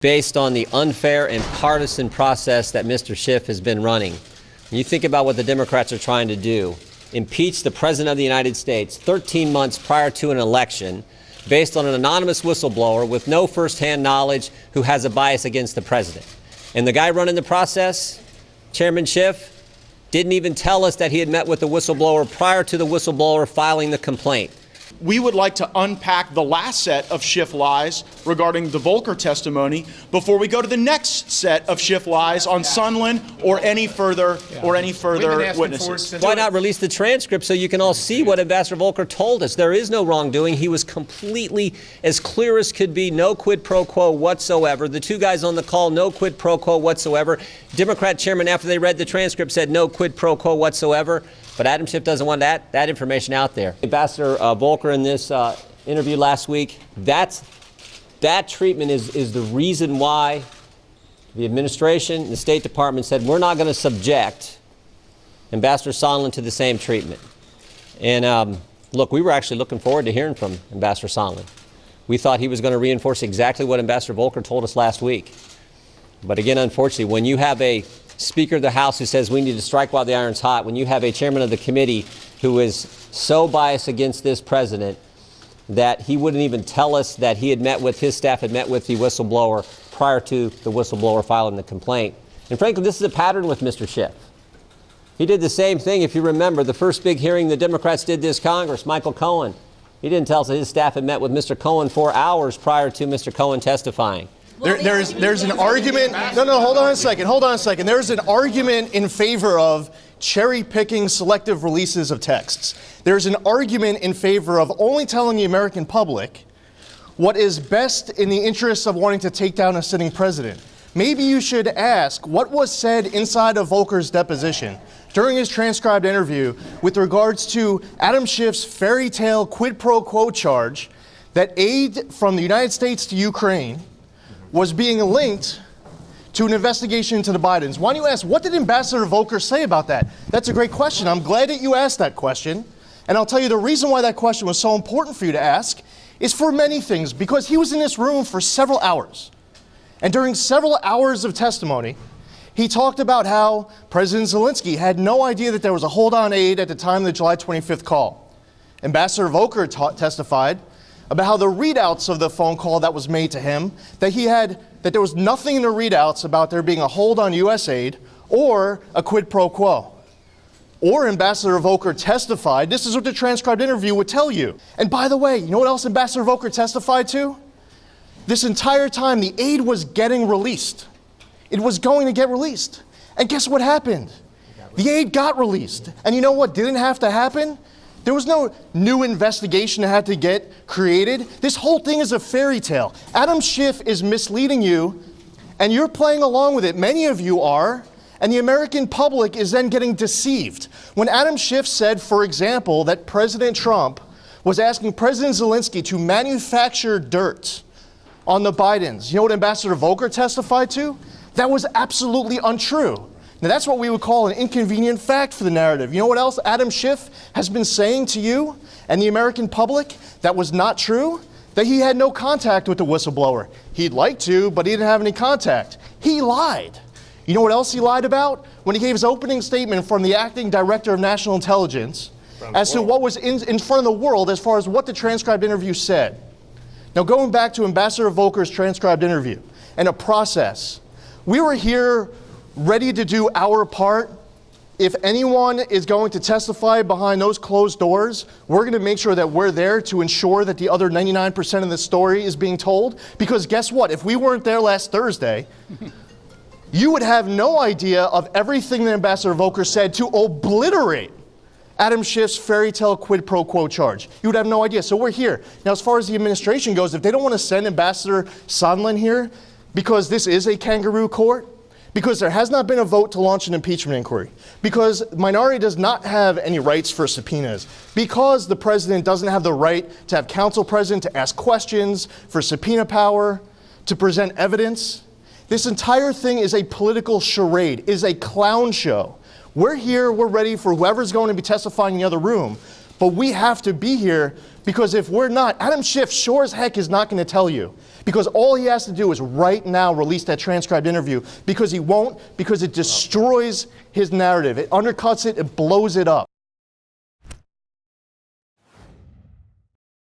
based on the unfair and partisan process that Mr. Schiff has been running. When you think about what the Democrats are trying to do, impeach the President of the United States 13 months prior to an election based on an anonymous whistleblower with no firsthand knowledge who has a bias against the President. And the guy running the process, Chairman Schiff, didn't even tell us that he had met with the whistleblower prior to the whistleblower filing the complaint. We would like to unpack the last set of Schiff lies regarding the Volker testimony before we go to the next set of Schiff lies on Sondland or any further witnesses. Why not release the transcript so you can all see what Ambassador Volker told us? There is no wrongdoing. He was completely as clear as could be, no quid pro quo whatsoever. The two guys on the call, no quid pro quo whatsoever. Democrat chairman, after they read the transcript, said no quid pro quo whatsoever. But Adam Schiff doesn't want that information out there. Ambassador Volker in this interview last week, that treatment is the reason why the administration and the State Department said we're not going to subject Ambassador Sondland to the same treatment. And look, we were actually looking forward to hearing from Ambassador Sondland. We thought he was going to reinforce exactly what Ambassador Volker told us last week. But again, unfortunately, when you have a Speaker of the House who says we need to strike while the iron's hot, when you have a chairman of the committee who is so biased against this president that he wouldn't even tell us that he had met with, his staff had met with the whistleblower prior to the whistleblower filing the complaint. And frankly, this is a pattern with Mr. Schiff. He did the same thing, if you remember, the first big hearing the Democrats did this Congress, Michael Cohen. He didn't tell us that his staff had met with Mr. Cohen for hours prior to Mr. Cohen testifying. There's an argument. No, hold on a second. There's an argument in favor of cherry-picking selective releases of texts. There's an argument in favor of only telling the American public what is best in the interests of wanting to take down a sitting president. Maybe you should ask what was said inside of Volker's deposition during his transcribed interview with regards to Adam Schiff's fairy tale quid pro quo charge that aid from the United States to Ukraine was being linked to an investigation into the Bidens. Why don't you ask, what did Ambassador Volker say about that? That's a great question. I'm glad that you asked that question. And I'll tell you the reason why that question was so important for you to ask is for many things, because he was in this room for several hours. And during several hours of testimony, he talked about how President Zelensky had no idea that there was a hold-on aid at the time of the July 25th call. Ambassador Volker testified about how the readouts of the phone call that was made to him, that there was nothing in the readouts about there being a hold on U.S. aid or a quid pro quo. Or Ambassador Volker testified, this is what the transcribed interview would tell you. And by the way, you know what else Ambassador Volker testified to? This entire time, the aid was getting released. It was going to get released. And guess what happened? The aid got released. And you know what didn't have to happen? There was no new investigation that had to get created. This whole thing is a fairy tale. Adam Schiff is misleading you, and you're playing along with it. Many of you are, and the American public is then getting deceived. When Adam Schiff said, for example, that President Trump was asking President Zelensky to manufacture dirt on the Bidens, you know what Ambassador Volker testified to? That was absolutely untrue. Now, that's what we would call an inconvenient fact for the narrative. You know what else Adam Schiff has been saying to you and the American public that was not true? That he had no contact with the whistleblower. He'd like to, but he didn't have any contact. He lied. You know what else he lied about? When he gave his opening statement from the acting director of national intelligence as to what was in front of the world as far as what the transcribed interview said. Now, going back to Ambassador Volker's transcribed interview and a process, we were here ready to do our part. If anyone is going to testify behind those closed doors, we're going to make sure that we're there to ensure that the other 99% of the story is being told. Because guess what? If we weren't there last Thursday, you would have no idea of everything that Ambassador Volker said to obliterate Adam Schiff's fairy tale quid pro quo charge. You would have no idea. So we're here. Now, as far as the administration goes, if they don't want to send Ambassador Sondland here, because this is a kangaroo court, because there has not been a vote to launch an impeachment inquiry, because the minority does not have any rights for subpoenas, because the president doesn't have the right to have counsel present to ask questions, for subpoena power, to present evidence. This entire thing is a political charade, is a clown show. We're here, we're ready for whoever's going to be testifying in the other room, But we have to be here because if we're not, Adam Schiff sure as heck is not going to tell you. Because all he has to do is right now release that transcribed interview. Because he won't, because it destroys his narrative. It undercuts it, it blows it up.